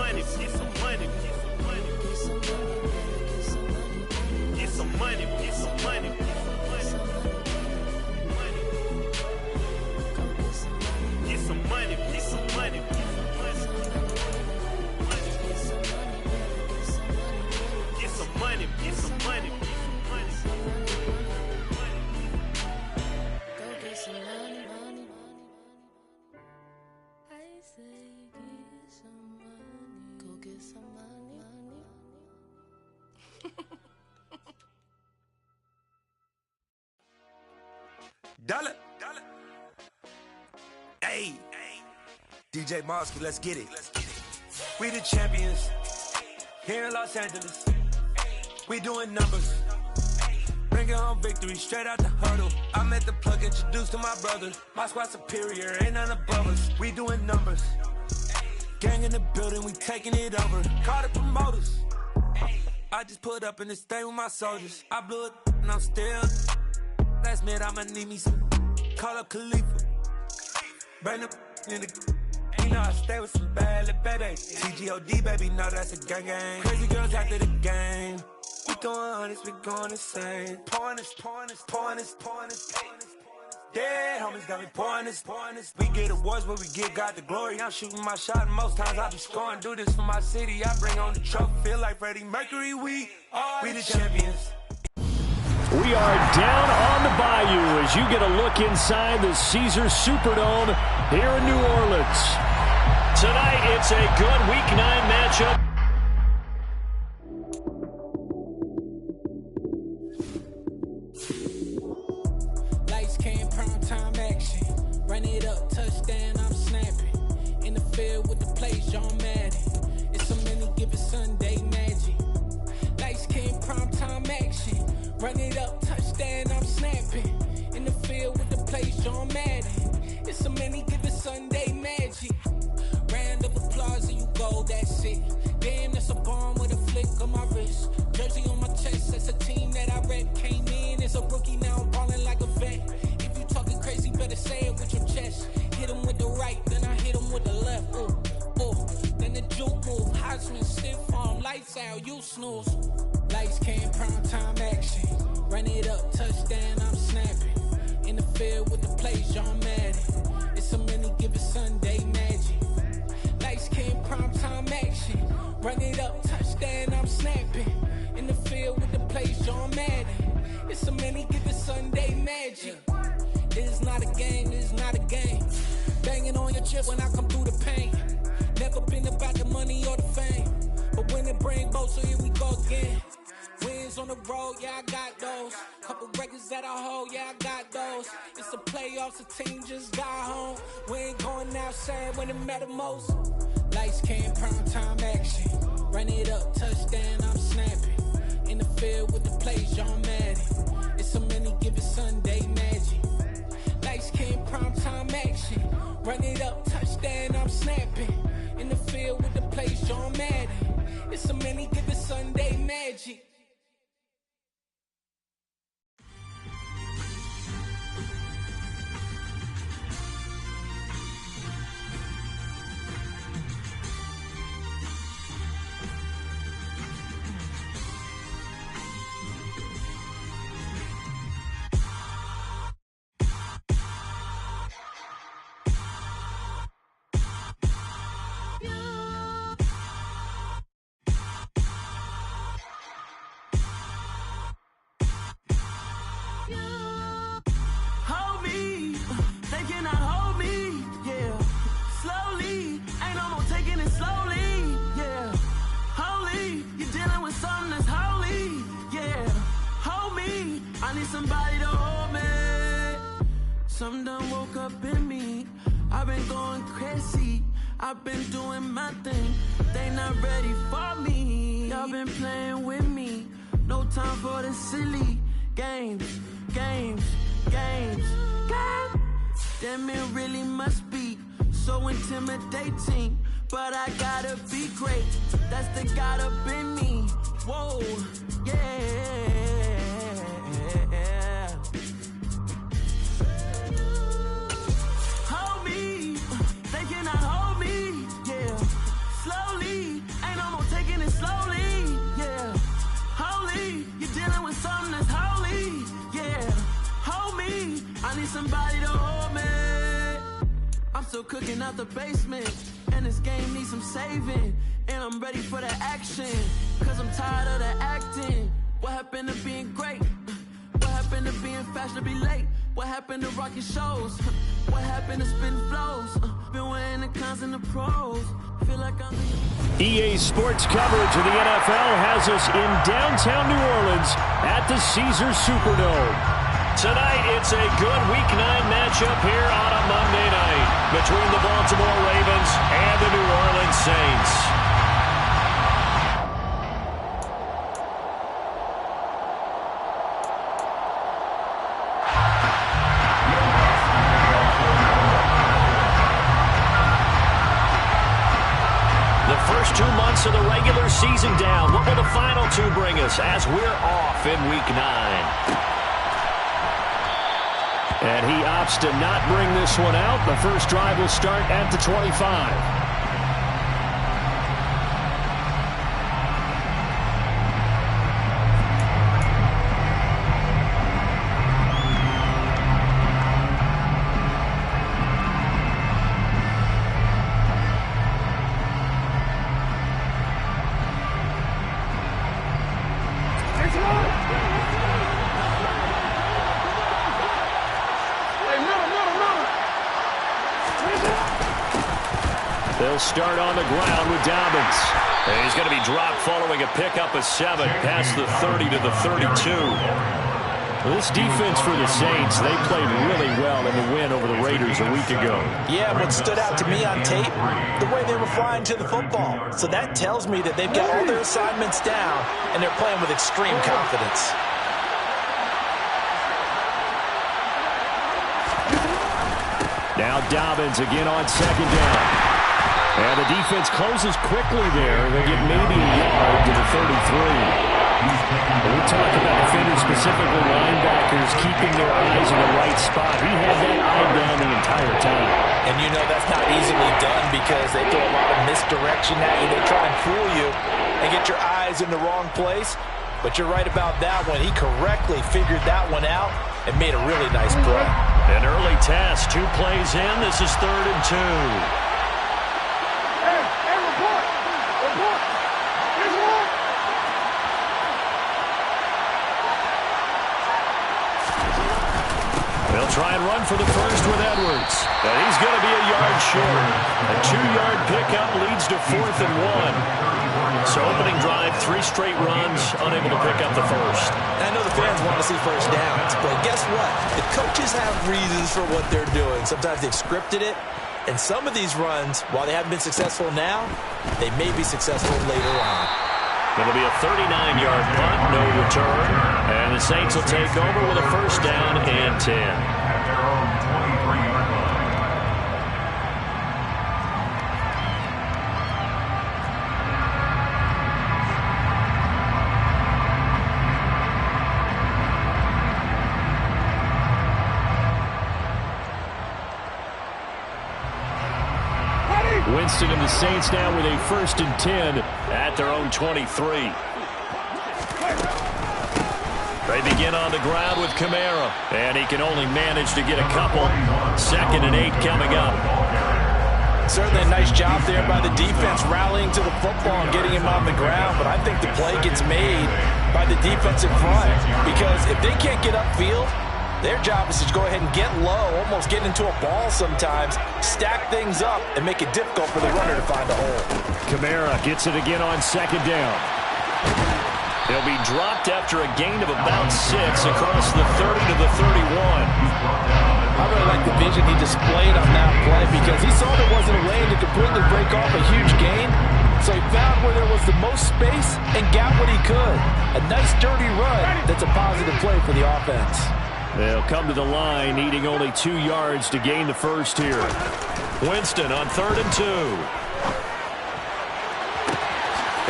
money, get some money, get some money, get some money, get some money, get some money, get some money, get some money, get some money, get some money. Dollar. Hey, DJ Mosky, let's get it. We the champions here in Los Angeles. We doing numbers, bringing home victory straight out the huddle. I'm at the plug, introduced to my brother. My squad superior, ain't none above us. We doing numbers, gang in the building, we taking it over. Call the promoters. I just put up in this thing with my soldiers. I blew it and I'm still. Last minute I'ma need me some. Call up Khalifa. Bring the in the. You know I stay with some bad little baby. TGOD baby, know that's a gang gang. Crazy girls after the game. We going honest, we going insane. Pouring this. Dead homies got me pouring this. We get awards, but we give God the glory. I'm shooting my shot, and most times I be scoring. Do this for my city, I bring on the trophy. Feel like Freddie Mercury, we the champions. We are down on the bayou as you get a look inside the Caesars Superdome here in New Orleans. Tonight, it's a good Week 9 matchup. Lights came, prime time action. Run it up, touchdown, I'm snapping. In the field with the plays, John Madden. It's a many given Sunday magic. Lights came, prime time action. Run it up, touchdown, I'm snapping. In the field with the plays, John Madden. It's a many given Sunday magic. Round of applause and you go, that's it. Damn, that's a bomb with a flick on my wrist. Jersey on my chest, that's a team that I rep. Came in as a rookie, now I'm ballin' like a vet. If you talking crazy, better say it with your chest. Hit him with the right, then I hit him with the left. Ooh, then the juke move. Heisman, stiff arm, lights out, you snooze. Lights came, prime time action. Run it up, touchdown, I'm snapping. In the field with the plays, John Madden. It's a many given Sunday magic. Lights came, prime time action. Run it up, touchdown, I'm snapping. In the field with the plays, John Madden. It's a many given Sunday magic. This is not a game, this is not a game. Banging on your chip when I come through the pain. Never been about the money or the fame. But when it bring both, so here we go again. Wins on the road, yeah, I got those. Couple records that I hold, yeah, I got those. It's the playoffs, the team just got home. We ain't going outside when it matter most. Lights came, prime time action. Run it up, touchdown, I'm snapping. In the field with the plays, John Madden. It's a many given Sunday magic. Lights came, prime time action. Run it up, touchdown, I'm snapping. In the field with the plays, John Madden. It's a many given Sunday magic. Somebody to hold me. Some done woke up in me. I've been going crazy. I've been doing my thing. They not ready for me. Y'all been playing with me. No time for the silly games. Damn, it really must be so intimidating. But I gotta be great. That's the God up in me. Whoa, yeah. Hold me, they cannot hold me, yeah. Slowly, somebody to hold me. I'm still cooking out the basement, and this game needs some saving. And I'm ready for the action, cause I'm tired of the acting. What happened to being great? What happened to being fashionably late? What happened to rocking shows? What happened to spitting flows? Been weighing the cons and the pros. Feel like I'm EA Sports coverage of the NFL has us in downtown New Orleans at the Caesars Superdome. Tonight, it's a good Week 9 matchup here on a Monday night between the Baltimore Ravens and the New Orleans Saints. The first 2 months of the regular season down. What will the final 2 bring us as we're off in Week 9? And he opts to not bring this one out. The first drive will start at the 25. They'll start on the ground with Dobbins. And he's going to be dropped following a pickup of 7 past the 30 to the 32. This defense for the Saints, they played really well in the win over the Raiders a week ago. Yeah, what stood out to me on tape, the way they were flying to the football. So that tells me that they've got all their assignments down, and they're playing with extreme confidence. Now Dobbins again on second down. And the defense closes quickly there. They get maybe a yard to the 33. We talk about defenders, specifically linebackers, keeping their eyes in the right spot. He had that eye down the entire time. And you know that's not easily done because they throw a lot of misdirection at you. They try and fool you and get your eyes in the wrong place. But you're right about that one. He correctly figured that one out and made a really nice play. An early test, 2 plays in. This is 3rd and 2. They'll try and run for the first with Edwards. And he's going to be a yard short. A 2-yard pickup leads to 4th and 1. So opening drive, 3 straight runs, unable to pick up the first. I know the fans want to see first downs, but guess what? The coaches have reasons for what they're doing. Sometimes they've scripted it. And some of these runs, while they haven't been successful now, they may be successful later on. It'll be a 39-yard punt, no return. And the Saints will take over with a first down and 10. Winston and the Saints now with a 1st and 10 at their own 23. They begin on the ground with Kamara, and he can only manage to get a couple. 2nd and 8 coming up. Certainly a nice job there by the defense rallying to the football and getting him on the ground, but I think the play gets made by the defensive front because if they can't get upfield, their job is to go ahead and get low, almost get into a ball sometimes, stack things up, and make it difficult for the runner to find a hole. Kamara gets it again on 2nd down. He'll be dropped after a gain of about 6 across the 30 to the 31. I really like the vision he displayed on that play because he saw there wasn't a lane to completely break off a huge gain. So he found where there was the most space and got what he could. A nice dirty run that's a positive play for the offense. They'll come to the line, needing only 2 yards to gain the first here. Winston on 3rd and 2.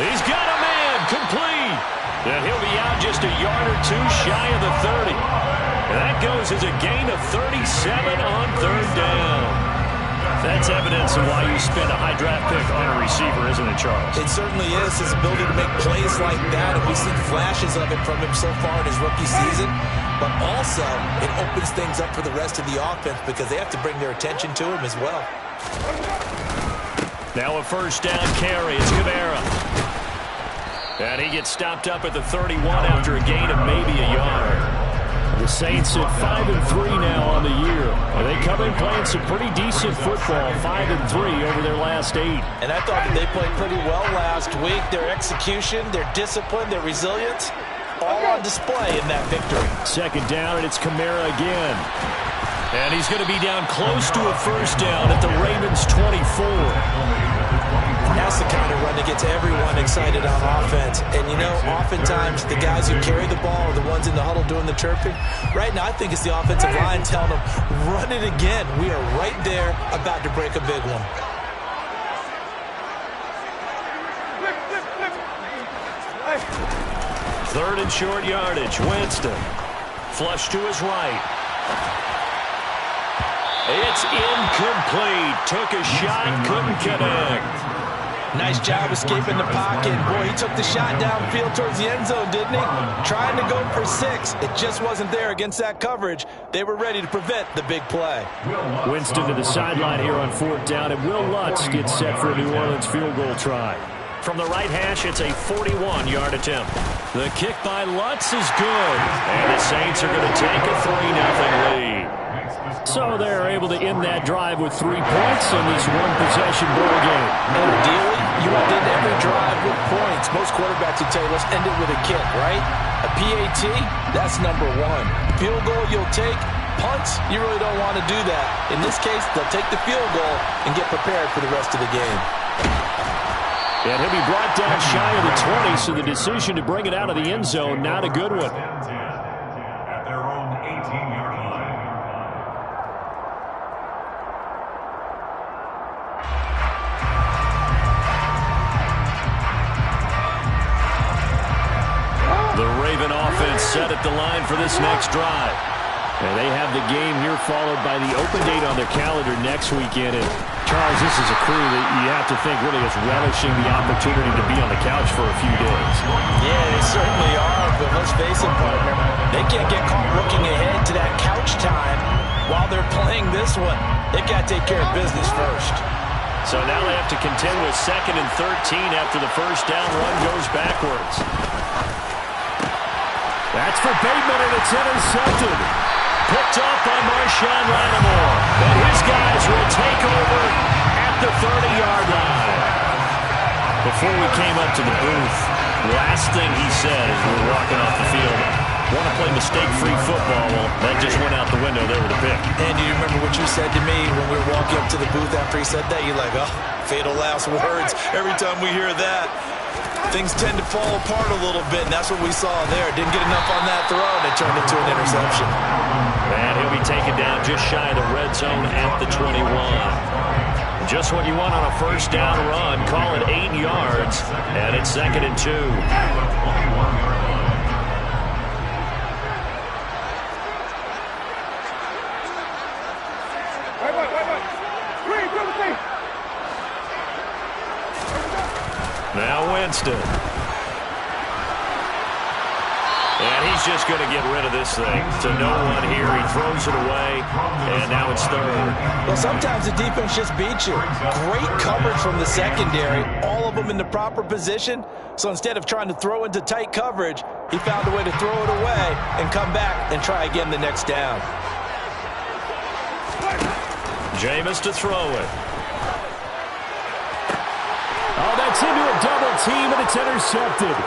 He's got a man, complete. And he'll be out just a yard or 2 shy of the 30. And that goes as a gain of 37 on 3rd down. That's evidence of why you spend a high draft pick on a receiver, isn't it, Charles? It certainly is. His ability to make plays like that, and we've seen flashes of it from him so far in his rookie season. but also it opens things up for the rest of the offense because they have to bring their attention to him as well. Now a first down carry. It's Kamara. And he gets stopped up at the 31 after a gain of maybe a yard. The Saints at 5-3 now on the year. They come in playing some pretty decent football, 5-3 over their last 8. And I thought that they played pretty well last week. Their execution, their discipline, their resilience, all on display in that victory. Second down, and it's Kamara again. And he's going to be down close to a first down at the Ravens' 24. That's the kind of run that gets everyone excited on offense. And, you know, oftentimes the guys who carry the ball are the ones in the huddle doing the chirping. Right now, I think it's the offensive line telling them, run it again. We are right there about to break a big one. Third and short yardage. Winston. Flush to his right. It's incomplete. Took a shot, couldn't connect. Nice job escaping the pocket. Boy, he took the shot downfield towards the end zone, didn't he? Trying to go for 6. It just wasn't there against that coverage. They were ready to prevent the big play. Winston to the sideline here on 4th down, and Will Lutz gets set for a New Orleans field goal try. From the right hash, it's a 41-yard attempt. The kick by Lutz is good, and the Saints are going to take a 3-0 lead. So they're able to end that drive with 3 points in this one-possession ball game. And ideally, you would end every drive with points. Most quarterbacks would tell you, let's end it with a kick, right? A PAT, that's number 1. Field goal you'll take. Punts, you really don't want to do that. In this case, they'll take the field goal and get prepared for the rest of the game. And he'll be brought down shy of the 20, so the decision to bring it out of the end zone, not a good one. At their own 18-yard line. The Raven offense set at the line for this next drive. And they have the game here followed by the open date on their calendar next weekend. And Charles, this is a crew that you have to think really is relishing the opportunity to be on the couch for a few days. Yeah, they certainly are, but let's face it, partner. They can't get caught looking ahead to that couch time while they're playing this one. They've got to take care of business first. So now they have to contend with 2nd and 13 after the first down run goes backwards. That's for Bateman, and it's intercepted. Picked up by Marshawn Lattimore. And his guys will take over at the 30-yard line. Before we came up to the booth, last thing he said as we were walking off the field, want to play mistake-free football. Well, that just went out the window there with a pick. And you remember what you said to me when we were walking up to the booth after he said that? You're like, oh, fatal last words. Every time we hear that, things tend to fall apart a little bit, and that's what we saw there. Didn't get enough on that throw, and it turned into an interception. And he'll be taken down just shy of the red zone at the 21. Just what you want on a first down run. Call it 8 yards, and it's 2nd and 2. Now Winston. And he's just going to get rid of this thing. To no one here. He throws it away, and now it's 3rd. Well, sometimes the defense just beats you. Great coverage from the secondary. All of them in the proper position. So instead of trying to throw into tight coverage, he found a way to throw it away and come back and try again the next down. Jameis to throw it. Oh, that's into a double team, and it's intercepted.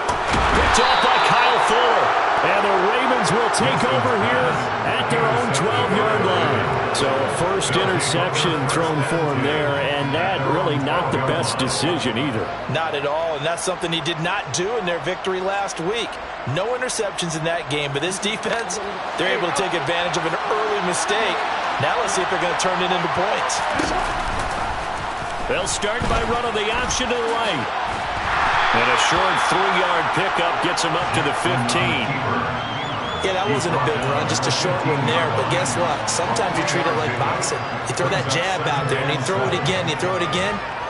Picked off by Kyle Fuller. And the Ravens will take over here at their own 12-yard line. So a first interception thrown for him there, and that really not the best decision either. Not at all, and that's something he did not do in their victory last week. No interceptions in that game, but this defense, they're able to take advantage of an early mistake. Now let's see if they're going to turn it into points. They'll start by running the option to the right. And a short 3-yard pickup gets him up to the 15. Yeah, that wasn't a big run, just a short one there. But guess what? Sometimes you treat it like boxing. You throw that jab out there, and you throw it again,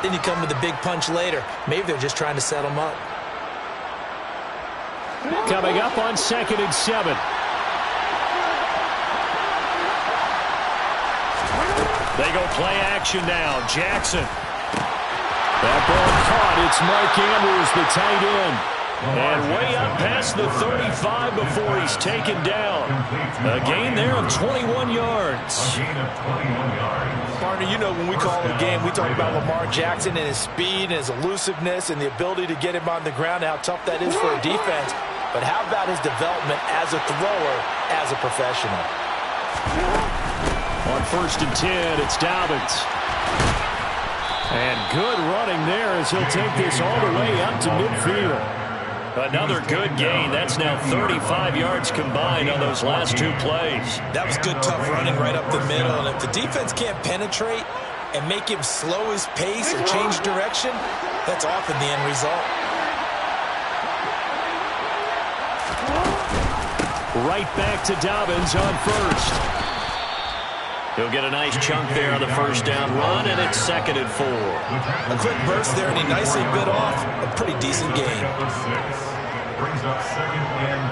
then you come with a big punch later. Maybe they're just trying to set him up. Coming up on 2nd and 7. They go play action now. Jackson. That ball caught. It's Mike Andrews, the tight end. And way up past the 35 before he's taken down. A gain there of 21 yards. Partner, you know when we call a game, we talk about Lamar Jackson and his speed and his elusiveness and the ability to get him on the ground, how tough that is for a defense. But how about his development as a thrower, as a professional? On 1st and 10, it's Dobbins. And good running there as he'll take this all the way up to midfield. Another good gain. That's now 35 yards combined on those last 2 plays. That was good, tough running right up the middle. And if the defense can't penetrate and make him slow his pace or change direction, that's often the end result. Right back to Dobbins on 1st. He'll get a nice chunk there on the 1st down run, and it's 2nd and 4. A quick burst there, and he nicely bit off a pretty decent gain. Brings up 2nd and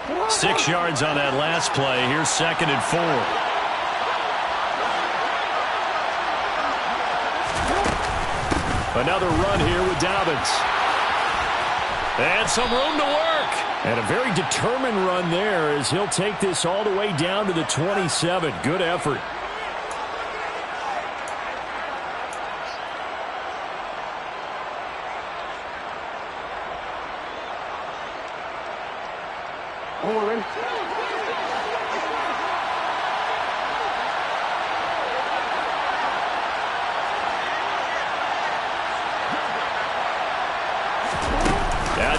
4. 6 yards on that last play. Here's 2nd and 4. Another run here with Dobbins. And some room to work. And a very determined run there as he'll take this all the way down to the 27. Good effort.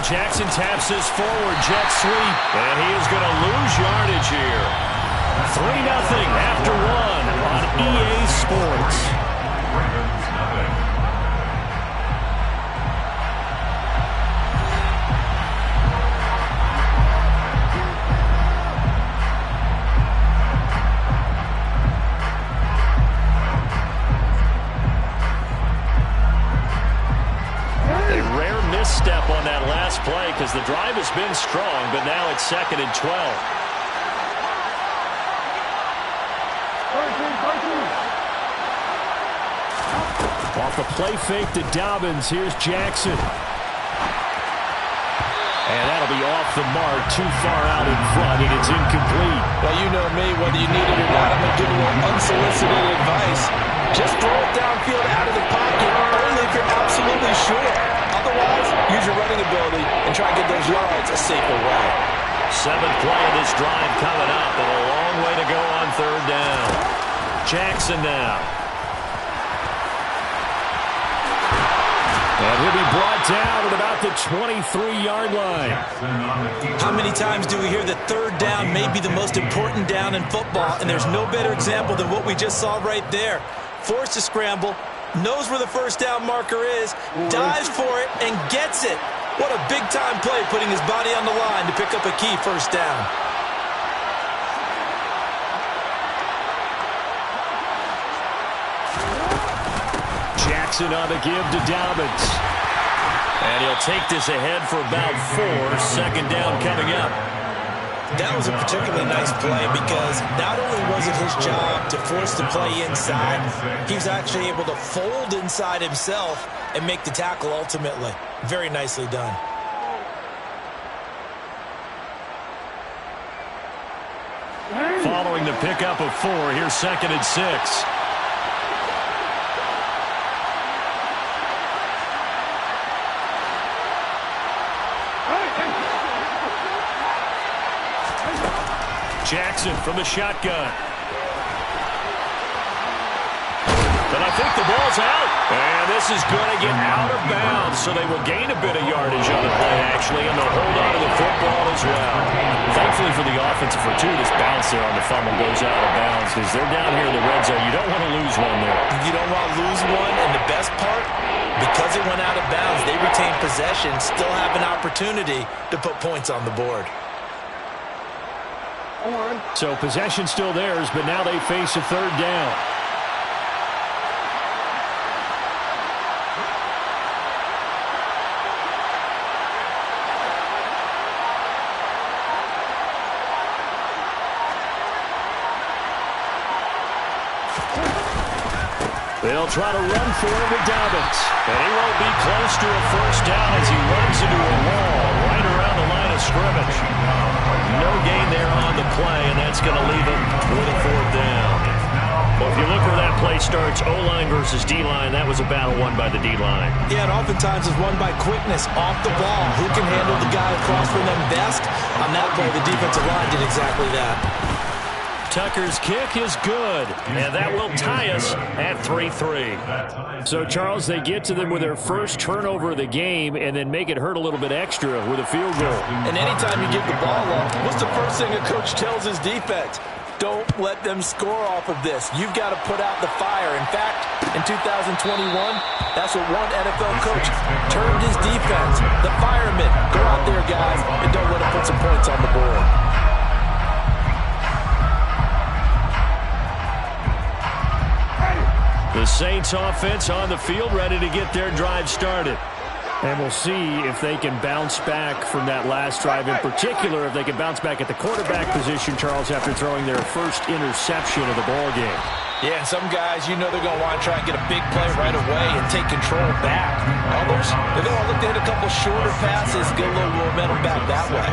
Jackson taps this forward, jet sweep, and he is going to lose yardage here. 3-0 after 1 on EA Sports. Step on that last play because the drive has been strong, but now it's 2nd and 12. Off the play fake to Dobbins. Here's Jackson. And that'll be off the mark, too far out in front, and it's incomplete. Well, you know me, whether you need it or not, I'm going to give you a little unsolicited advice. Just throw it downfield out of the pocket, only if you're absolutely sure. Otherwise, use your running ability and try and get those yards a safer way. 7th play of this drive coming up, and a long way to go on 3rd down. Jackson now. And he'll be brought down at about the 23-yard line. How many times do we hear that 3rd down may be the most important down in football, and there's no better example than what we just saw right there. Forced to scramble, knows where the 1st down marker is, dives for it, and gets it. What a big-time play, putting his body on the line to pick up a key 1st down. Jackson on the give to Dobbins. And he'll take this ahead for about 4. 2nd down coming up. That was a particularly nice play because not only was it his job to force the play inside, he was actually able to fold inside himself and make the tackle ultimately. Very nicely done. Following the pickup of 4, here's 2nd and 6. Jackson from the shotgun. But I think the ball's out. And this is going to get out of bounds, so they will gain a bit of yardage on the play, actually, and they'll hold on to the football as well. Thankfully for the offensive fortuitous bounce there on the fumble goes out of bounds because they're down here in the red zone. You don't want to lose one there. You don't want to lose one, and the best part, because it went out of bounds, they retain possession, still have an opportunity to put points on the board. So possession still theirs, but now they face a 3rd down. They'll try to run for it with Dobbins. And he won't be close to a first down as he runs into a wall right around the line of scrimmage. No gain there on the play, and that's going to leave him with a fourth down. Well, if you look where that play starts, O-line versus D-line, that was a battle won by the D-line. Yeah, and oftentimes it's won by quickness off the ball. Who can handle the guy across from them best? On that play, the defensive line did exactly that. Tucker's kick is good, and that will tie us at 3-3. So, Charles, they get to them with their first turnover of the game and then make it hurt a little bit extra with a field goal. And anytime you give the ball up, what's the first thing a coach tells his defense? Don't let them score off of this. You've got to put out the fire. In fact, in 2021, that's what one NFL coach termed his defense. The firemen. Go out there, guys, and don't let them put some points on the board. The Saints offense on the field, ready to get their drive started. And we'll see if they can bounce back from that last drive. In particular, if they can bounce back at the quarterback position, Charles, after throwing their first interception of the ball game. Yeah, and some guys, you know they're going to want to try and get a big play right away and take control back. Others, they're going to look to hit a couple shorter passes, get a little momentum back that way.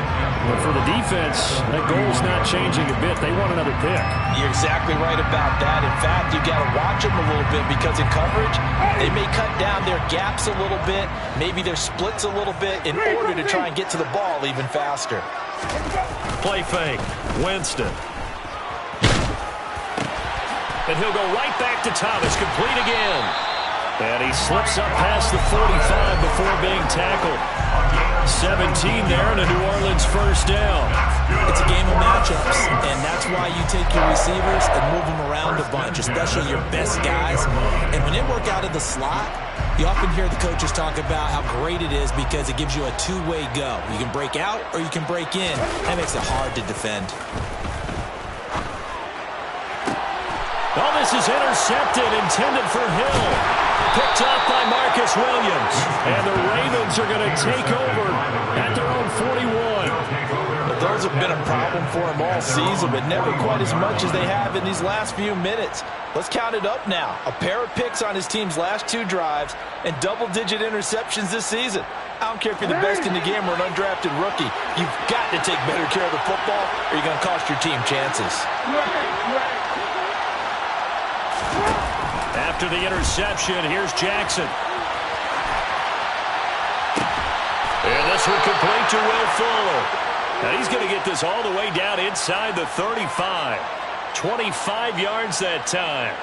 But for the defense, that goal's not changing a bit. They want another pick. You're exactly right about that. In fact, you got to watch them a little bit because in coverage, they may cut down their gaps a little bit, maybe their splits a little bit in order to try and get to the ball even faster. Play fake. Winston. And he'll go right back to Thomas, complete again. And he slips up past the 45 before being tackled. 17 there and a New Orleans first down. It's a game of matchups, and that's why you take your receivers and move them around a bunch, especially your best guys. And when they work out of the slot, you often hear the coaches talk about how great it is because it gives you a two-way go. You can break out or you can break in. That makes it hard to defend. Oh, this is intercepted, intended for Hill. Picked up by Marcus Williams. And the Ravens are going to take over at their own 41. Well, those have been a problem for them all season, but never quite as much as they have in these last few minutes. Let's count it up now. A pair of picks on his team's last two drives and double-digit interceptions this season. I don't care if you're the best in the game or an undrafted rookie. You've got to take better care of the football or you're going to cost your team chances. After the interception, here's Jackson. And this one complete to Will Fuller. And he's going to get this all the way down inside the 35. 25 yards that time.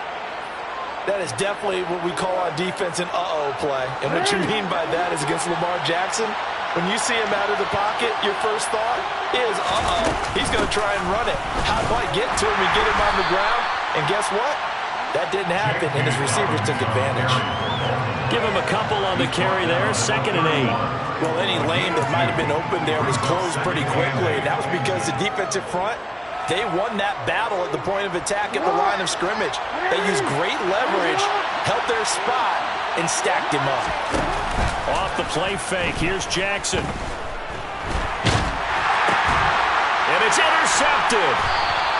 That is definitely what we call on defense an uh-oh play. And what you mean by that is against Lamar Jackson, when you see him out of the pocket, your first thought is, uh-oh, he's going to try and run it. How do I get to him and get him on the ground? And guess what? That didn't happen, and his receivers took advantage. Give him a couple on the carry there, 2nd and 8. Well, any lane that might have been open there was closed pretty quickly. That was because the defensive front, they won that battle at the point of attack at the line of scrimmage. They used great leverage, held their spot, and stacked him up. Off the play fake, here's Jackson. And it's intercepted.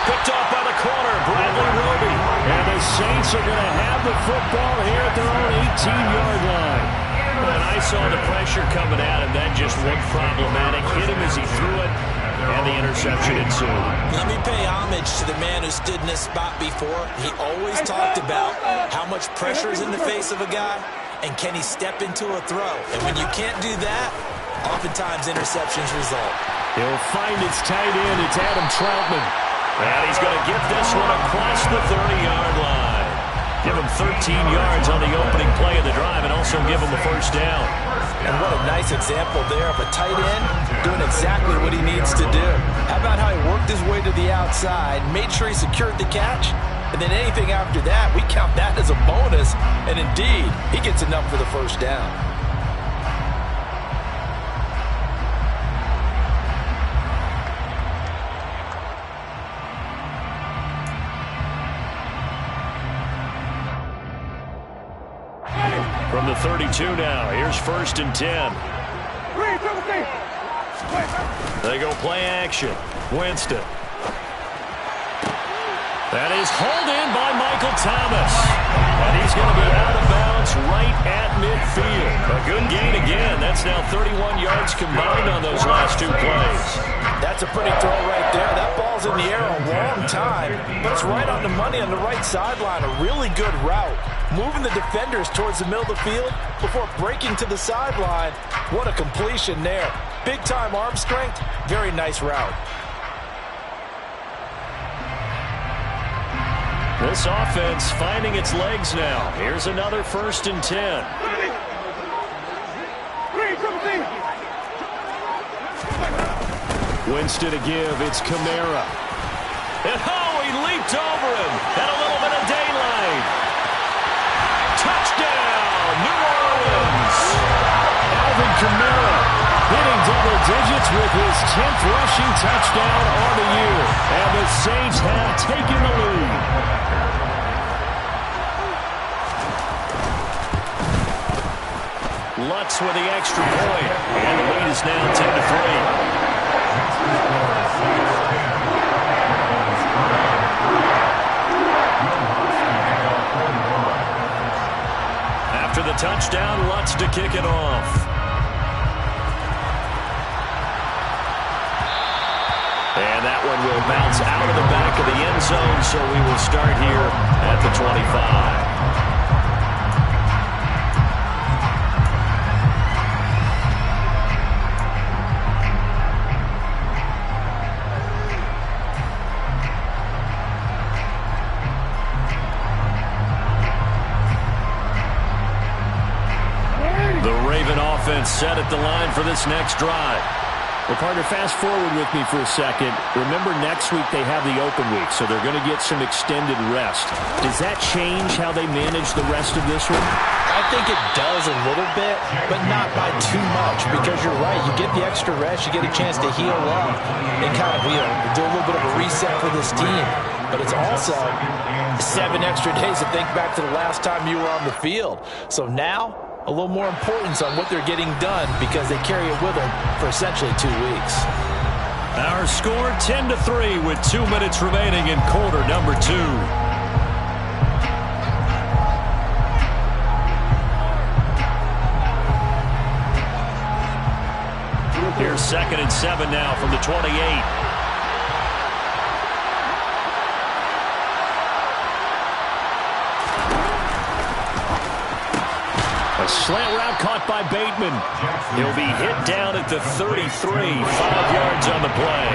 Picked off by the corner, Bradley Roby. And the Saints are going to have the football here at their own 18-yard line. And I saw the pressure coming at him. That just looked problematic. Hit him as he threw it, and the interception ensued. Let me pay homage to the man who stood in this spot before. He always talked about how much pressure is in the face of a guy, and can he step into a throw. And when you can't do that, oftentimes interceptions result. He'll find its tight end. It's Adam Troutman. And he's going to get this one across the 30-yard line. Give him 13 yards on the opening play of the drive and also give him a first down. And what a nice example there of a tight end doing exactly what he needs to do. How about how he worked his way to the outside, made sure he secured the catch, and then anything after that, we count that as a bonus. And indeed, he gets enough for the first down. From the 32 now, here's 1st and 10. They go play action. Winston. That is hauled in by Michael Thomas. And he's going to be out of bounds right at midfield. A good gain again. That's now 31 yards combined on those last 2 plays. That's a pretty throw right there. That ball's in the air a long time, but it's right on the money on the right sideline. A really good route. Moving the defenders towards the middle of the field before breaking to the sideline. What a completion there. Big-time arm strength. Very nice route. This offense finding its legs now. Here's another 1st and 10. Winston to give. It's Kamara. And he leaped over him. And a little bit of daylight. Touchdown, New Orleans. Alvin Kamara hitting double digits with his 10th rushing touchdown on the year. And the Saints have taken the lead. Lutz with the extra point. And the lead is now 10-3. After the touchdown, Lutz to kick it off. And that one will bounce out of the back of the end zone, so we will start here at the 25. Set at the line for this next drive. Well, partner, fast forward with me for a second. Remember, next week they have the open week, so they're going to get some extended rest. Does that change how they manage the rest of this one? I think it does a little bit, but not by too much, because you're right. You get the extra rest, you get a chance to heal up and kind of do a little bit of a reset for this team. But it's also 7 extra days to think back to the last time you were on the field. So now, a little more importance on what they're getting done because they carry it with them for essentially 2 weeks. Our score 10-3 with 2 minutes remaining in quarter number 2. Here's 2nd and 7 now from the 28. A slant route caught by Bateman. He'll be hit down at the 33, 5 yards on the play.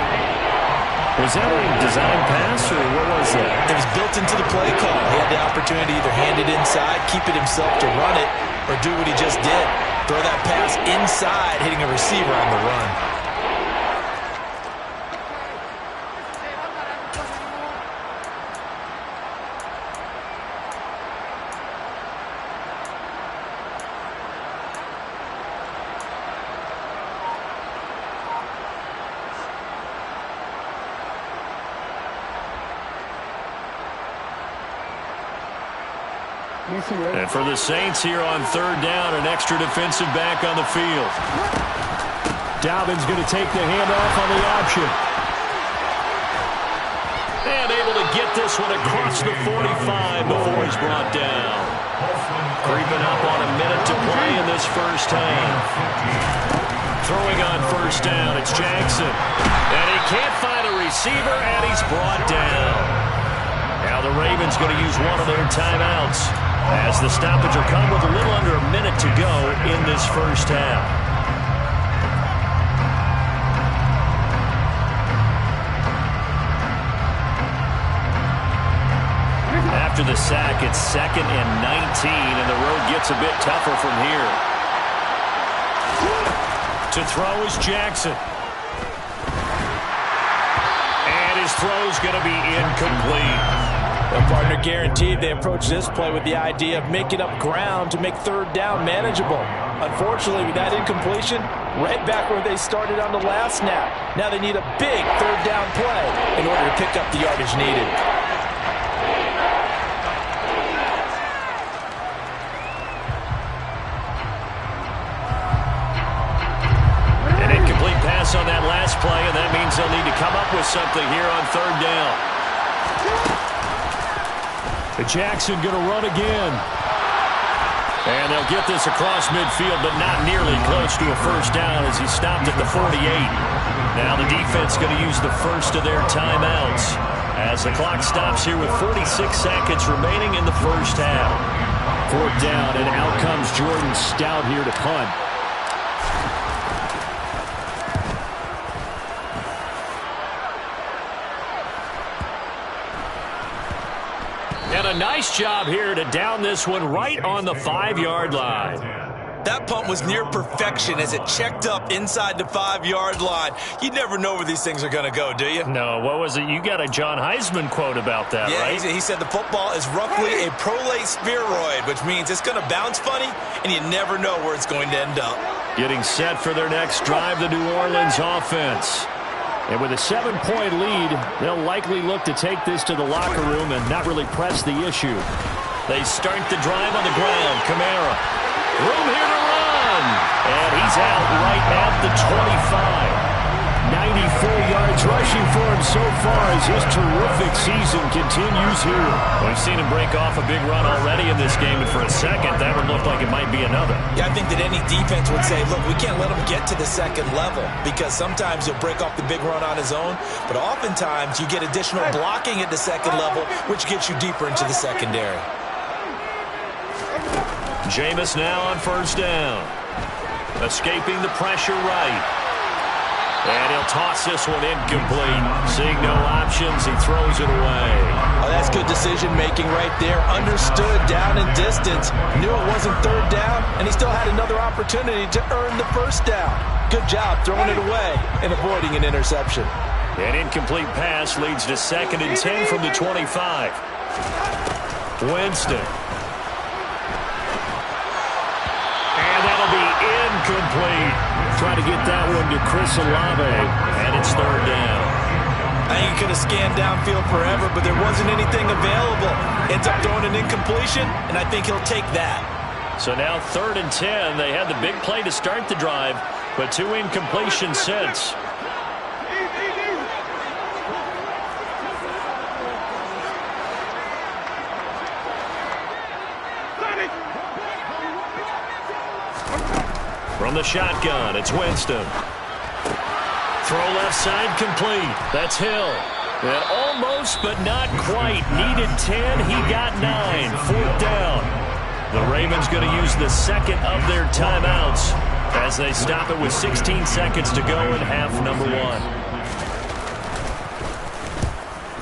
Was that a design pass, or what was that? It was built into the play call. He had the opportunity to either hand it inside, keep it himself to run it, or do what he just did. Throw that pass inside, hitting a receiver on the run. And for the Saints here on 3rd down, an extra defensive back on the field. Dobbins going to take the handoff on the option. And able to get this one across the 45 before he's brought down. Creeping up on a minute to play in this first half. Throwing on 1st down, it's Jackson. And he can't find a receiver, and he's brought down. Now the Ravens going to use one of their timeouts, as the stoppage will come with a little under a minute to go in this first half. After the sack, it's 2nd and 19, and the road gets a bit tougher from here. To throw is Jackson. And his throw's going to be incomplete. The partner guaranteed they approach this play with the idea of making up ground to make 3rd down manageable. Unfortunately, with that incompletion, right back where they started on the last snap. Now they need a big 3rd down play in order to pick up the yardage needed. An incomplete pass on that last play, and that means they'll need to come up with something here on 3rd down. Jackson going to run again. And they'll get this across midfield, but not nearly close to a first down as he stopped at the 48. Now the defense going to use the first of their timeouts as the clock stops here with 46 seconds remaining in the first half. Fourth down, and out comes Jordan Stout here to punt. And a nice job here to down this one right on the 5-yard line. That punt was near perfection as it checked up inside the 5-yard line. You never know where these things are going to go, do you? No, what was it? You got a John Heisman quote about that, right? Yeah, he said the football is roughly a prolate spheroid, which means it's going to bounce funny, and you never know where it's going to end up. Getting set for their next drive, the New Orleans offense. And with a 7-point lead, they'll likely look to take this to the locker room and not really press the issue. They start the drive on the ground. Kamara. Room here to run. And he's out right at the 25. 94 yards rushing for him so far as his terrific season continues here. We've seen him break off a big run already in this game, and for a second, that would look like it might be another. Yeah, I think that any defense would say, look, we can't let him get to the second level because sometimes he'll break off the big run on his own, but oftentimes you get additional blocking at the second level, which gets you deeper into the secondary. Jameis now on first down. Escaping the pressure right. And he'll toss this one incomplete. Seeing no options, he throws it away. Oh, that's good decision-making right there. Understood down and distance. Knew it wasn't third down, and he still had another opportunity to earn the first down. Good job throwing it away and avoiding an interception. An incomplete pass leads to 2nd and 10 from the 25. Winston. And that'll be incomplete. Trying to get that one to Chris Olave, and it's third down. I think he could have scanned downfield forever, but there wasn't anything available. Ends up throwing an incompletion, and I think he'll take that. So now 3rd and 10. They had the big play to start the drive, but 2 incompletions since. From the shotgun, it's Winston. Throw left side complete. That's Hill. And almost, but not quite. Needed 10. He got 9. 4th down. The Ravens going to use the second of their timeouts as they stop it with 16 seconds to go in half number 1.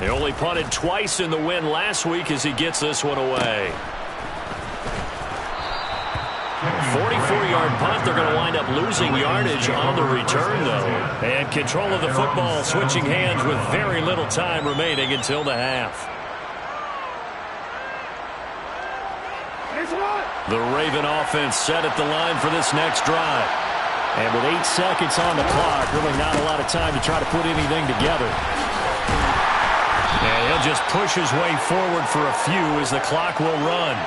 They only punted twice in the win last week as he gets this one away. 44-yard punt. They're going to wind up losing yardage on the return, though. And control of the football switching hands with very little time remaining until the half. The Raven offense set at the line for this next drive. And with 8 seconds on the clock, really not a lot of time to try to put anything together. And he'll just push his way forward for a few as the clock will run.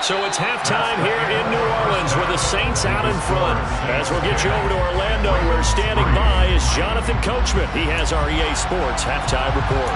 So it's halftime here in New Orleans with the Saints out in front. As we'll get you over to Orlando, where standing by is Jonathan Coachman. He has our EA Sports halftime report.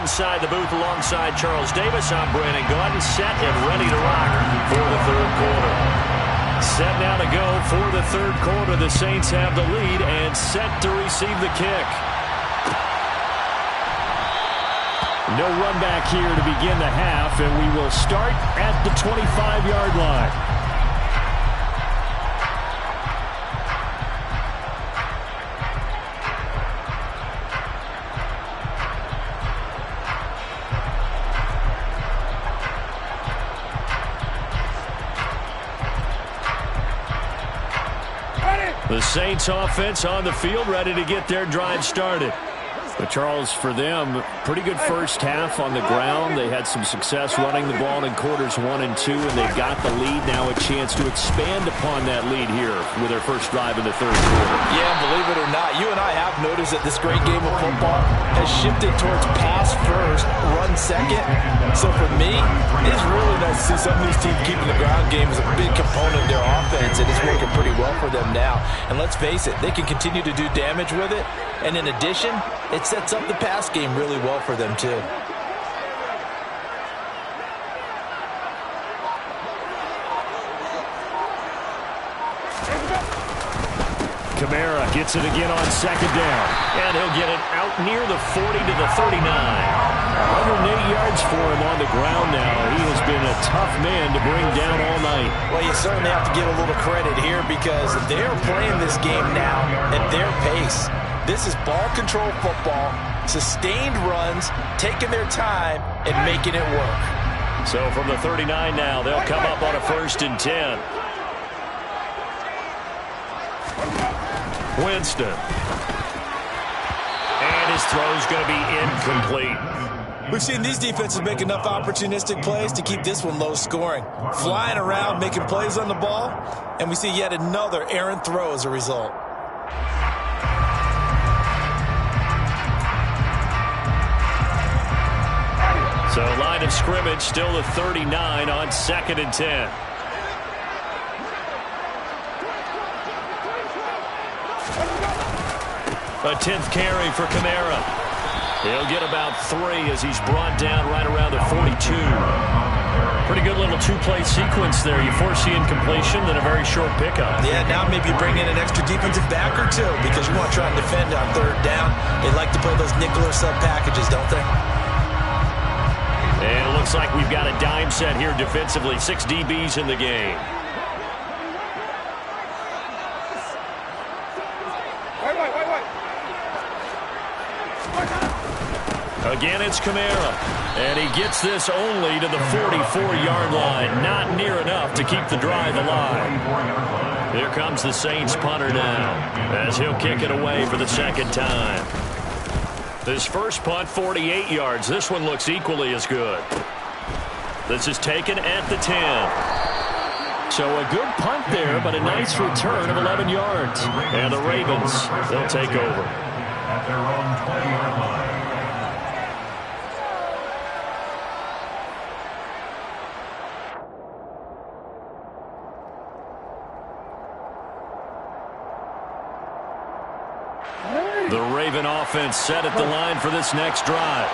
Inside the booth alongside Charles Davis, I'm Brandon Gaudin, set and ready to rock for the third quarter. Set now to go for the third quarter. The Saints have the lead and set to receive the kick. No run back here to begin the half, and we will start at the 25-yard line. The Saints offense on the field, ready to get their drive started. But Charles, for them, pretty good first half on the ground. They had some success running the ball in quarters 1 and 2, and they've got the lead. Now a chance to expand upon that lead here with their first drive in the third quarter. Yeah, believe it or not, you and I have noticed that this great game of football has shifted towards pass first, run second. So for me, it's really nice to see some of these teams keeping the ground game as a big component of their offense, and it's working pretty well for them now. And let's face it, they can continue to do damage with it. And in addition, it sets up the pass game really well for them, too. Kamara gets it again on second down. And he'll get it out near the 40 to the 39. 108 yards for him on the ground now. He has been a tough man to bring down all night. Well, you certainly have to give a little credit here because they're playing this game now at their pace. This is ball control football, sustained runs, taking their time, and making it work. So from the 39 now, they'll come up on a 1st and 10. Winston. And his throw's going to be incomplete. We've seen these defenses make enough opportunistic plays to keep this one low scoring. Flying around, making plays on the ball, and we see yet another errant throw as a result. So line of scrimmage still the 39 on 2nd and 10. A 10th carry for Kamara. He'll get about 3 as he's brought down right around the 42. Pretty good little two-play sequence there. You force the incompletion, then a very short pickup. Yeah, now maybe bring in an extra defensive back or two because you want to try and defend on 3rd down. They like to play those nickel or sub packages, don't they? And it looks like we've got a dime set here defensively. 6 DBs in the game. Again, it's Kamara. And he gets this only to the 44-yard line. Not near enough to keep the drive alive. Here comes the Saints punter now as he'll kick it away for the 2nd time. This first punt, 48 yards. This one looks equally as good. This is taken at the 10. So a good punt there, but a nice return of 11 yards. And the Ravens, they'll take over. At their own 20-yard line. The Raven offense set at the line for this next drive.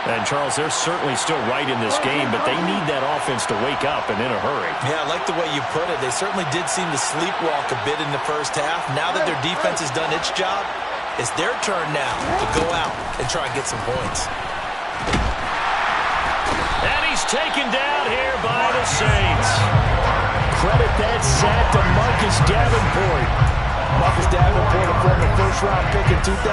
And, Charles, they're certainly still right in this game, but they need that offense to wake up and in a hurry. Yeah, I like the way you put it. They certainly did seem to sleepwalk a bit in the first half. Now that their defense has done its job, it's their turn now to go out and try and get some points. And he's taken down here by the Saints. Credit that sack to Marcus Davenport. Marcus Davenport, a former first-round pick in 2018,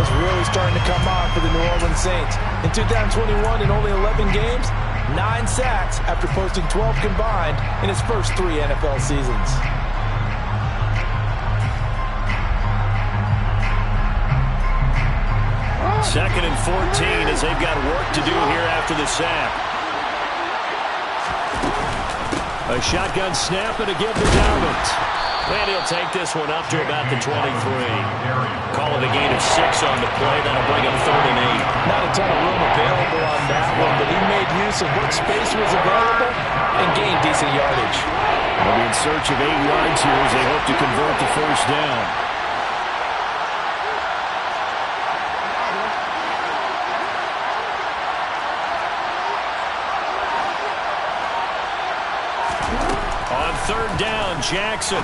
is really starting to come on for the New Orleans Saints. In 2021, in only 11 games, 9 sacks after posting 12 combined in his first 3 NFL seasons. Second and 14 as they've got work to do here after the sack. A shotgun snap and a give to Dalvin. And he'll take this one up to about the 23. Call it a gain of 6 on the play. That'll bring him 3rd and 8. Not a ton of room available on that one, but he made use of what space was available and gained decent yardage. They'll be in search of 8 yards here as they hope to convert the first down. On 3rd down, Jackson.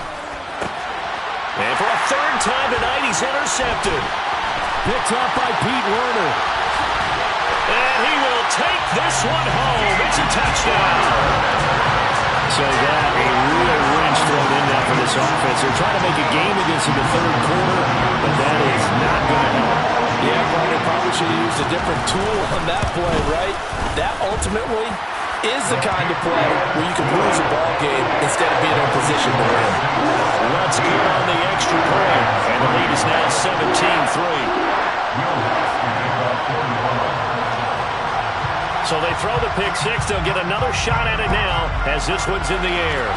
And for a 3rd time tonight, he's intercepted. Picked up by Pete Werner. And he will take this one home. It's a touchdown. So that a real wrench thrown in there for this offense. They're trying to make a game of this in the 3rd quarter, but that is not going to help. Yeah, but they probably should have used a different tool on that play, right? That ultimately is the kind of play where you can lose a ball game instead of being in position to win. Let's go on the extra point. And the lead is now 17-3. So they throw the pick six. They'll get another shot at it now as this one's in the air.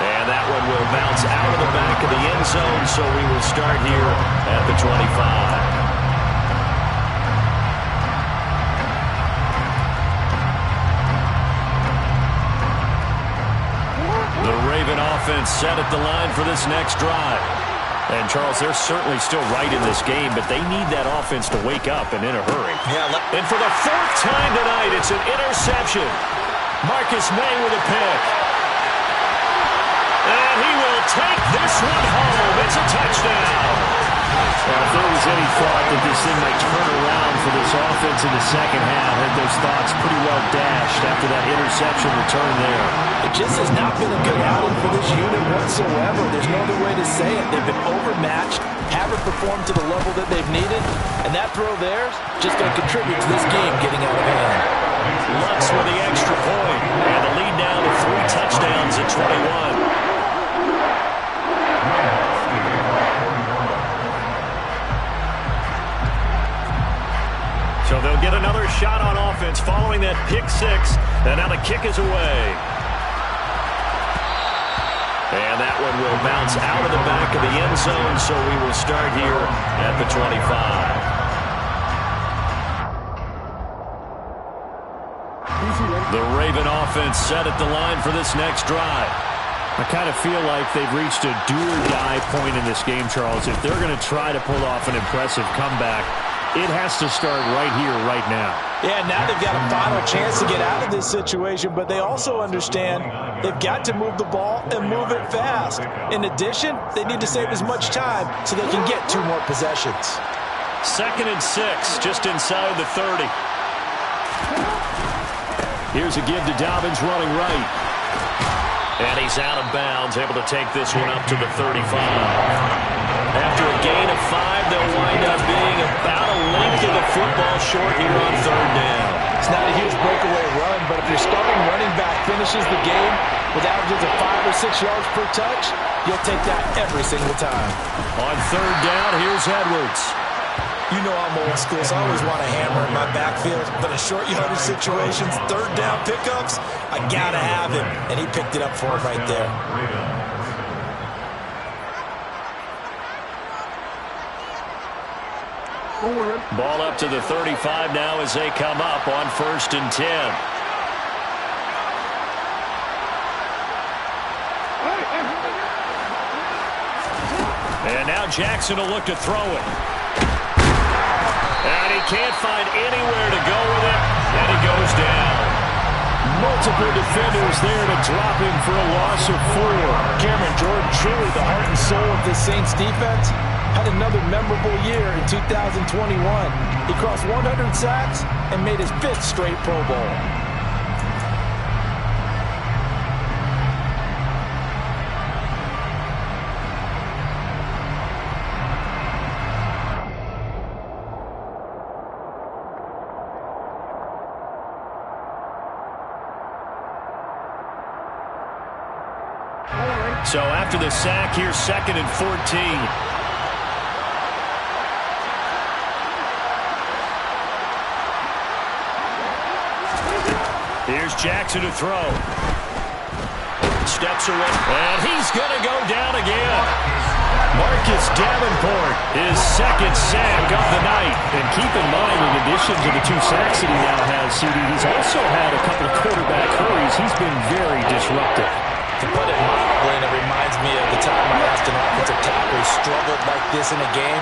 And that one will bounce out of the back of the end zone, so we will start here at the 25. The Raven offense set at the line for this next drive. And, Charles, they're certainly still right in this game, but they need that offense to wake up and in a hurry. Yeah, and for the fourth time tonight, it's an interception. Marcus May with a pick. And he will take this one home. It's a touchdown. Well, if there was any thought that this thing might turn around for this offense in the second half, I had those thoughts pretty well dashed after that interception return there. It just has not been a good outing for this unit whatsoever. There's no other way to say it. They've been overmatched, haven't performed to the level that they've needed, and that throw there is just going to contribute to this game getting out of hand. Lutz with the extra point, and the lead now to 3 touchdowns at 21. So they'll get another shot on offense following that pick six, and now the kick is away. And that one will bounce out of the back of the end zone, so we will start here at the 25. The Raven offense set at the line for this next drive. I kind of feel like they've reached a do-or-die point in this game, Charles. If they're going to try to pull off an impressive comeback, it has to start right here, right now. Yeah, now they've got a final chance to get out of this situation, but they also understand they've got to move the ball and move it fast. In addition, they need to save as much time so they can get 2 more possessions. 2nd and 6, just inside the 30. Here's a give to Dobbins running right. And he's out of bounds, able to take this one up to the 35. After a gain of 5, they'll wind up being about a length of the football short here on 3rd down. It's not a huge breakaway run, but if your starting running back finishes the game with averages of 5 or 6 yards per touch, you'll take that every single time. On 3rd down, here's Edwards. You know I'm old school, so I always want a hammer in my backfield. But in short yardage situations, 3rd down pickups, I got to have him. And he picked it up for him right there. Ball up to the 35 now as they come up on 1st and 10. And now Jackson will look to throw it. And he can't find anywhere to go with it, and he goes down. Multiple defenders there to drop him for a loss of 4. Cameron Jordan, truly the heart and soul of this Saints defense, had another memorable year in 2021. He crossed 100 sacks and made his 5th straight Pro Bowl. So after the sack, here's 2nd and 14. Here's Jackson to throw. Steps away, and he's going to go down again. Marcus Davenport, his 2nd sack of the night. And keep in mind, in addition to the 2 sacks that he now has, CD, he's also had a couple of quarterback hurries. He's been very disruptive. To put it mildly, and it reminds me of the time I asked an offensive tackle who struggled like this in a game.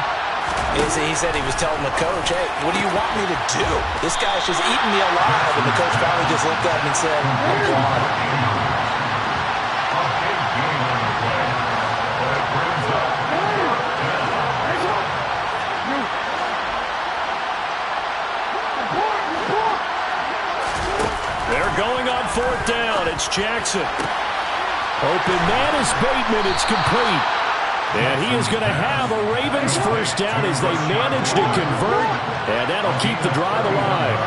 He said he was telling the coach, hey, what do you want me to do? This guy's just eating me alive. And the coach finally just looked at him and said, I'm gone. They're going on 4th down. It's Jackson. Open man is Bateman. It's complete. And he is going to have a Ravens 1st down as they manage to convert. And that'll keep the drive alive.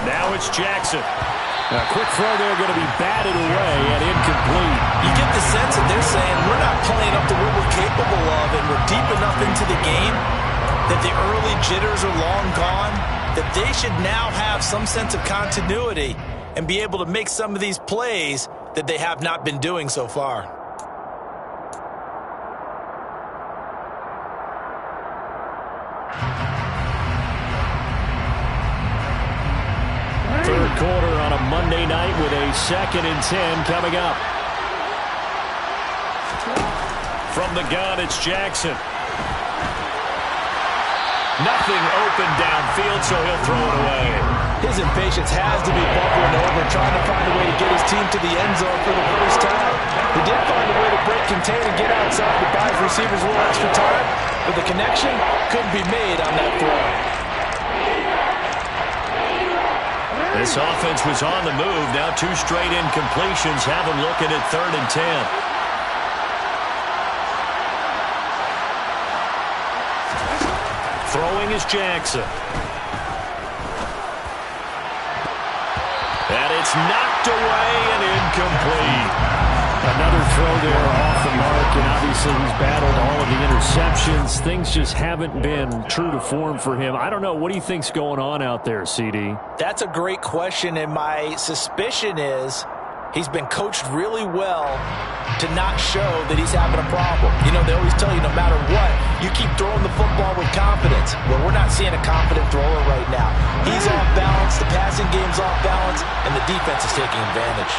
Now it's Jackson. A quick throw there going to be batted away and incomplete. You get the sense that they're saying we're not playing up to what we're capable of and we're deep enough into the game that the early jitters are long gone, that they should now have some sense of continuity and be able to make some of these plays that they have not been doing so far. Third quarter on a Monday night with a 2nd and 10 coming up. From the gun, it's Jackson. Nothing open downfield, so he'll throw it away. His impatience has to be bubbling over, trying to find a way to get his team to the end zone for the first time. He did find a way to break contain and get outside to buy his receivers a little extra time, but the connection couldn't be made on that throw. This offense was on the move. Now 2 straight incompletions have him looking at 3rd and 10. Throwing is Jackson. And it's knocked away and incomplete. Another throw there off the mark, and obviously he's battled all of the interceptions. Things just haven't been true to form for him. I don't know. What do you think's going on out there, CD? That's a great question, and my suspicion is he's been coached really well to not show that he's having a problem. You know, they always tell you no matter what, you keep throwing the football with confidence. Well, we're not seeing a confident thrower right now. He's off balance, the passing game's off balance, and the defense is taking advantage.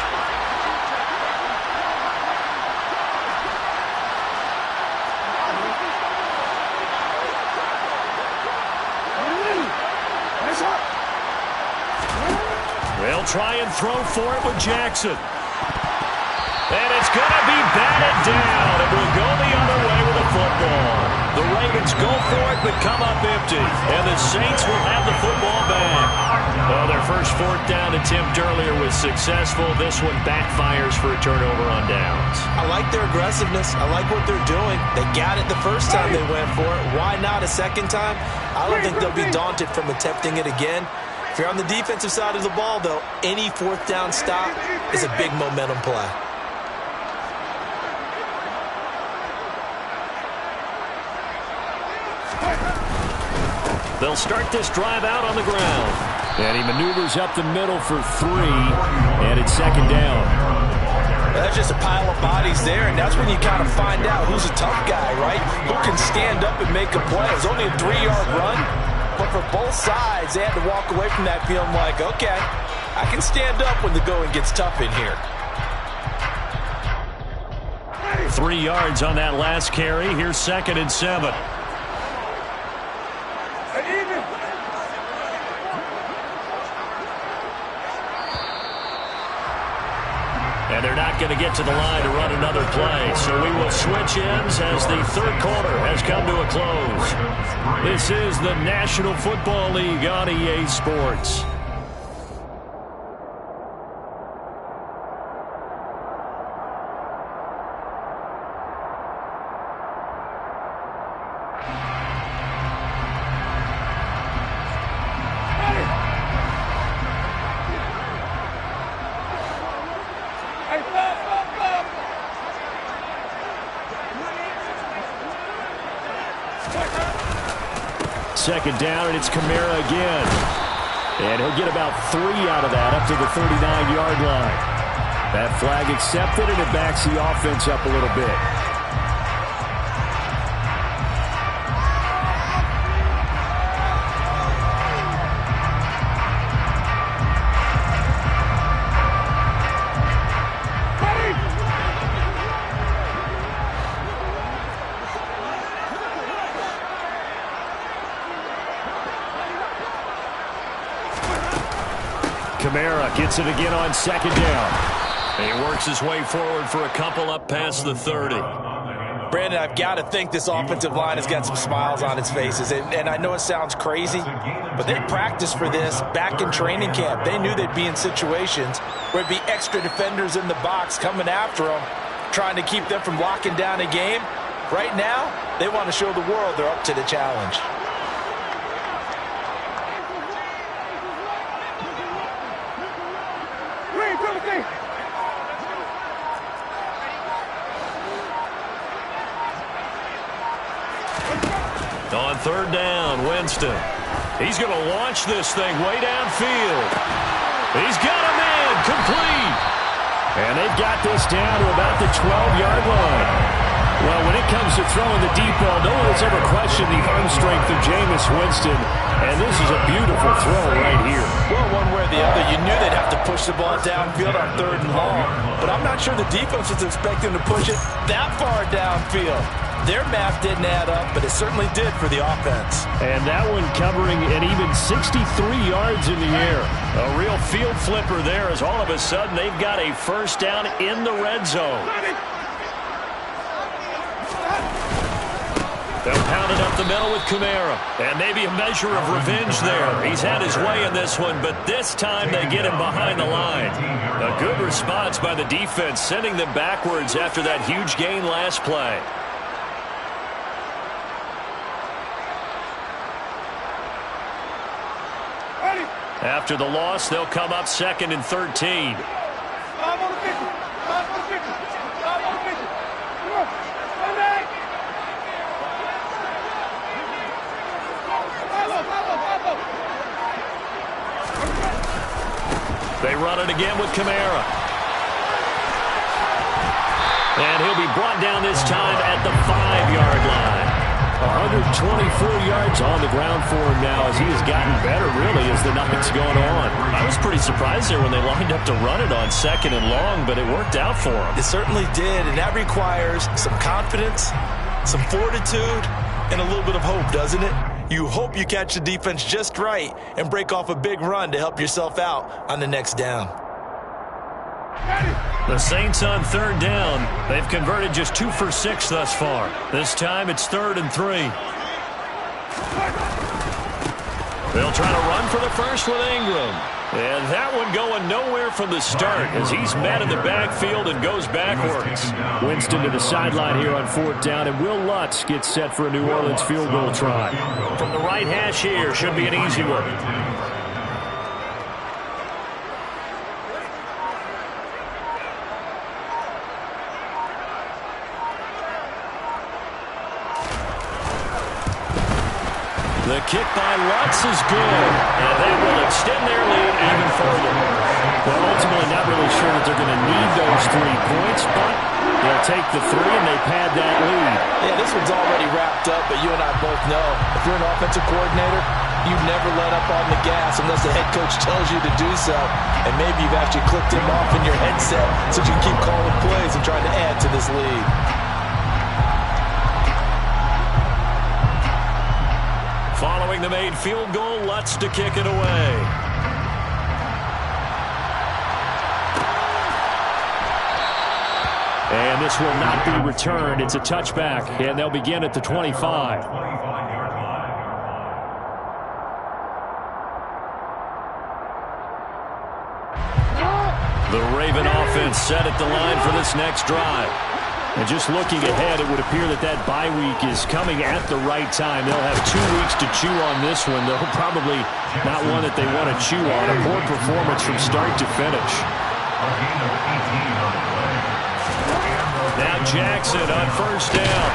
They'll try and throw for it with Jackson. And it's going to be batted down. It will go the other way with the football. The Ravens go for it but come up empty. And the Saints will have the football back. Well, their first 4th down attempt earlier was successful. This one backfires for a turnover on downs. I like their aggressiveness. I like what they're doing. They got it the first time they went for it. Why not a second time? I don't think they'll be daunted from attempting it again. If you're on the defensive side of the ball, though, any 4th down stop is a big momentum play. They'll start this drive out on the ground. And he maneuvers up the middle for 3, and it's 2nd down. That's just a pile of bodies there, and that's when you kind of find out who's a tough guy, right? Who can stand up and make a play. It was only a 3-yard run, but for both sides, they had to walk away from that feeling like, okay, I can stand up when the going gets tough in here. 3 yards on that last carry. Here's 2nd and 7. And they're not going to get to the line to run another play. So we will switch ends as the 3rd quarter has come to a close. This is the National Football League on EA Sports. Second down, and it's Kamara again. And he'll get about 3 out of that, up to the 39-yard line. That flag accepted, and it backs the offense up a little bit. Kamara gets it again on 2nd down. And he works his way forward for a couple up past the 30. Brandon, I've got to think this offensive line has got some smiles on its faces. And I know it sounds crazy, but they practiced for this back in training camp. They knew they'd be in situations where there'd be extra defenders in the box coming after them, trying to keep them from locking down a game. Right now, they want to show the world they're up to the challenge. On third down. Winston. He's going to launch this thing way downfield. He's got him in. Complete. And they've got this down to about the 12-yard line. Well, when it comes to throwing the deep ball, no one has ever questioned the arm strength of Jameis Winston. And this is a beautiful throw right here. Well, one way or the other, you knew they'd have to push the ball downfield on 3rd and long. But I'm not sure the defense was expecting to push it that far downfield. Their math didn't add up, but it certainly did for the offense. And that one covering an even 63 yards in the air. A real field flipper there as all of a sudden they've got a first down in the red zone. They'll pound it up the middle with Kamara. And maybe a measure of revenge there. He's had his way in this one, but this time they get him behind the line. A good response by the defense, sending them backwards after that huge gain last play. After the loss, they'll come up 2nd and 13. They run it again with Kamara. And he'll be brought down this time at the 5-yard line. 124 yards on the ground for him now as he has gotten better, really, as the night's going on. I was pretty surprised there when they lined up to run it on 2nd and long, but it worked out for him. It certainly did, and that requires some confidence, some fortitude, and a little bit of hope, doesn't it? You hope you catch the defense just right and break off a big run to help yourself out on the next down. The Saints on 3rd down. They've converted just 2 for 6 thus far. This time it's 3rd and 3. They'll try to run for the first with Ingram. And that one going nowhere from the start as he's met in the backfield and goes backwards. Winston to the sideline here on 4th down, and Will Lutz gets set for a New Orleans field goal try. From the right hash here, should be an easy one. The kick by Lutz is good, and that will extend their lead even further. Well, ultimately not really sure that they're going to need those 3 points, but they'll take the 3 and they pad that lead. Yeah, this one's already wrapped up, but you and I both know if you're an offensive coordinator, you never let up on the gas unless the head coach tells you to do so. And maybe you've actually clicked him off in your headset so you can keep calling plays and trying to add to this lead. Following the made field goal, Lutz to kick it away. And this will not be returned. It's a touchback, and they'll begin at the 25. The Raven offense set at the line for this next drive. And just looking ahead, it would appear that that bye week is coming at the right time. They'll have 2 weeks to chew on this one, though probably not one that they want to chew on. A poor performance from start to finish. Now Jackson on 1st down.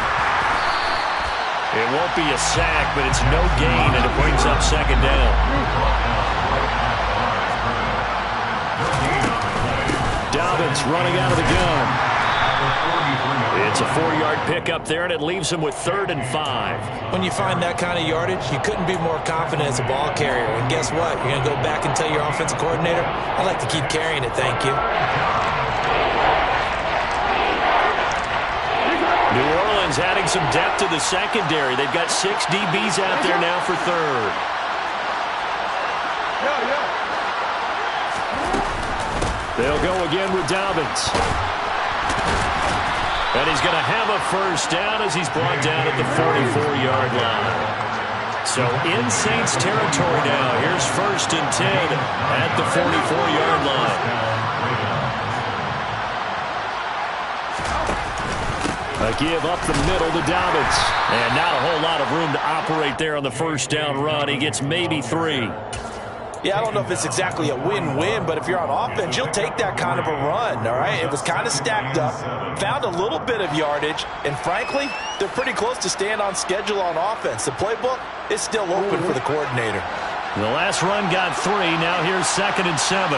It won't be a sack, but it's no gain, and it brings up 2nd down. Dobbins running out of the gun. It's a 4-yard pickup there, and it leaves him with 3rd and 5. When you find that kind of yardage, you couldn't be more confident as a ball carrier. And guess what? You're going to go back and tell your offensive coordinator, I'd like to keep carrying it, thank you. New Orleans adding some depth to the secondary. They've got 6 DBs out there now for 3rd. They'll go again with Dobbins. And he's going to have a first down as he's brought down at the 44-yard line. So in Saints territory now. Here's 1st and 10 at the 44-yard line. A give up the middle to Dobbins. And not a whole lot of room to operate there on the 1st down run. He gets maybe 3. Yeah, I don't know if it's exactly a win-win, but if you're on offense, you'll take that kind of a run, all right? It was kind of stacked up, found a little bit of yardage, and frankly, they're pretty close to staying on schedule on offense. The playbook is still open for the coordinator. The last run got 3. Now here's 2nd and 7.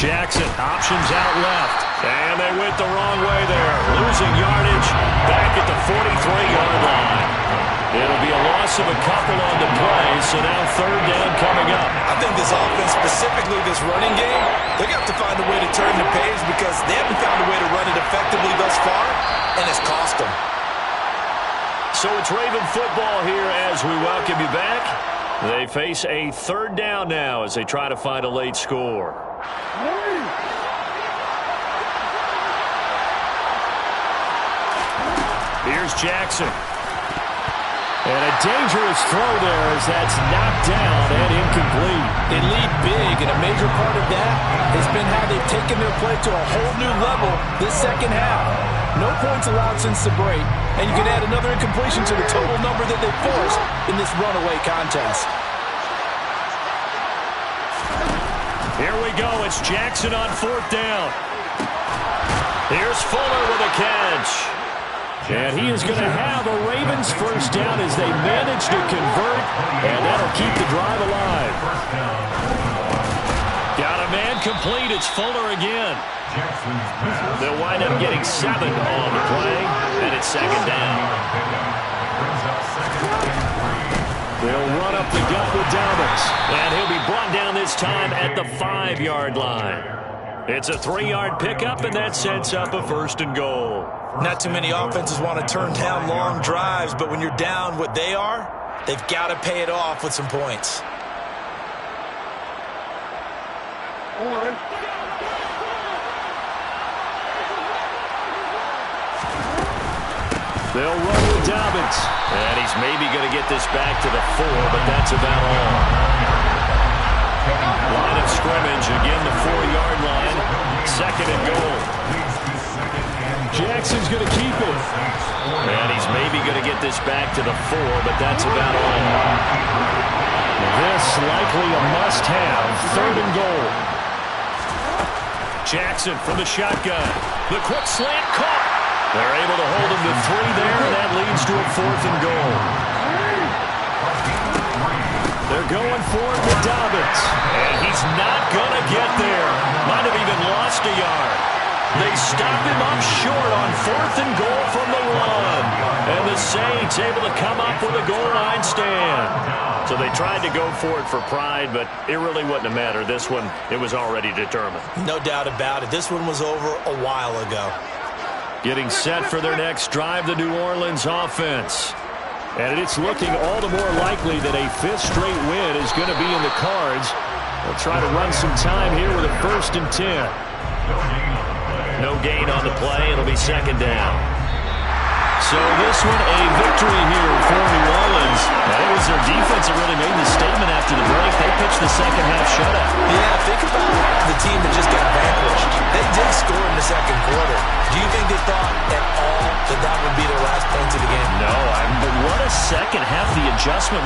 Jackson, options out left. And they went the wrong way there. Losing yardage back at the 43-yard line. It'll be a loss of a couple on the play, so now 3rd down coming up. I think this offense, specifically this running game, they're going to have to find a way to turn the page because they haven't found a way to run it effectively thus far, and it's cost them. So it's Raven football here as we welcome you back. They face a 3rd down now as they try to find a late score. Here's Jackson. And a dangerous throw there as that's knocked down and incomplete. They lead big, and a major part of that has been how they've taken their play to a whole new level this second half. No points allowed since the break, and you can add another incompletion to the total number that they forced in this runaway contest. Here we go. It's Jackson on 4th down. Here's Fuller with a catch. And he is going to have a Ravens 1st down as they manage to convert, and that'll keep the drive alive. Got a man complete. It's Fuller again. They'll wind up getting 7 on the play, and it's 2nd down. They'll run up the gut with Dobbins, and he'll be brought down this time at the 5-yard line. It's a 3-yard pickup, and that sets up a 1st and goal. Not too many offenses want to turn down long drives, but when you're down what they are, they've got to pay it off with some points. They'll run with Dobbins, and he's maybe going to get this back to the 4, but that's about all. Line of scrimmage, again the 4-yard line, 2nd and goal. Jackson's going to keep it. And he's maybe going to get this back to the 4, but that's about all. This likely a must-have, 3rd and goal. Jackson from the shotgun. The quick slant caught. They're able to hold him to 3 there, and that leads to a 4th and goal. They're going for it with Dobbins. And he's not going to get there. Might have even lost a yard. They stop him up short on 4th and goal from the 1. And the Saints able to come up with a goal line stand. So they tried to go for it for pride, but it really wouldn't have mattered. This one, it was already determined. No doubt about it. This one was over a while ago. Getting set for their next drive, the New Orleans offense. And it's looking all the more likely that a 5th straight win is going to be in the cards. They'll try to run some time here with a 1st and 10. No gain on the play. It'll be 2nd down. So this one a victory here for New Orleans. And it was their defense that really made the statement after the break. They pitched the second half shutout. Yeah, think about the team that just got vanquished. They did score in the 2nd quarter. Do you think they thought at all that that would be their last points of the game? No, but what a second half. The adjustment when